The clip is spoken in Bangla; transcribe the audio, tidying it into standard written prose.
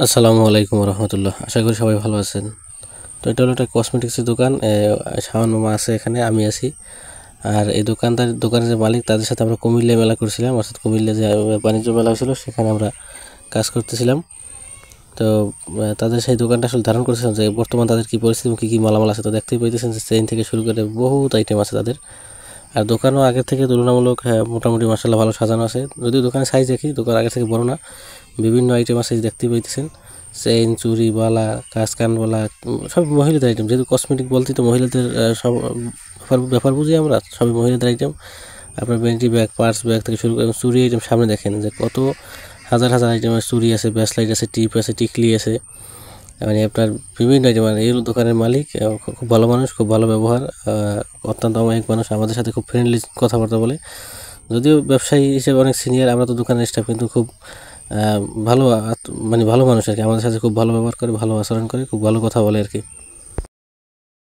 আসসালামু আলাইকুম রহমতুল্লাহ। আশা করি সবাই ভালো আছেন। তো এটা হলো একটা কসমেটিক্সের দোকান। শাওন মামা আছে এখানে, আমি আছি। আর এই দোকানের যে মালিক, তাদের সাথে আমরা কুমিল্লায় মেলা করছিলাম, অর্থাৎ কুমিল্লা যে বাণিজ্য মেলা হয়েছিল সেখানে আমরা কাজ করতেছিলাম। তো তাদের সেই দোকানটা আসলে ধারণ করতেছিলাম যে বর্তমান তাদের কী পরিস্থিতি, কী কী মালামাল আছে। তো দেখতেই পাইতেছেন যে চেইন থেকে শুরু করে বহুত আইটেম আছে তাদের। আর দোকানও আগের থেকে তুলনামূলক মোটামুটি মাসাল্লাহ ভালো সাজানো আছে। যদিও দোকানের সাইজ দেখি, দোকান আগের থেকে বড় না, বিভিন্ন আইটেম আছে দেখতে পাইতেছেন। চেইন, চুড়ি, বালা, কানবালা, সব মহিলাদের আইটেম। যেহেতু কসমেটিক বলতে তো মহিলাদের সব ব্যাপার বুঝি আমরা, সবই মহিলাদের আইটেম। আপনার ভ্যানিটি ব্যাগ, পার্স ব্যাগ থেকে শুরু করে চুড়ি আইটেম সামনে দেখেন যে কত হাজার হাজার আইটেমের চুড়ি আছে, ব্যাসলাইট আছে, টিপ আছে, টিকলি আছে, মানে আপনার বিভিন্ন আইটেম। মানে এই দোকানের মালিক খুব ভালো মানুষ, খুব ভালো ব্যবহার, অত্যন্ত অমায়িক মানুষ, আমাদের সাথে খুব ফ্রেন্ডলি কথাবার্তা বলে। যদিও ব্যবসায়ী হিসেবে অনেক সিনিয়র, আমরা তো দোকানের স্টাফ, কিন্তু খুব ভালো মানে ভালো মানুষ আর কি। আমাদের সাথে খুব ভালো ব্যবহার করে, ভালো আচরণ করে, খুব ভালো কথা বলে আর কি।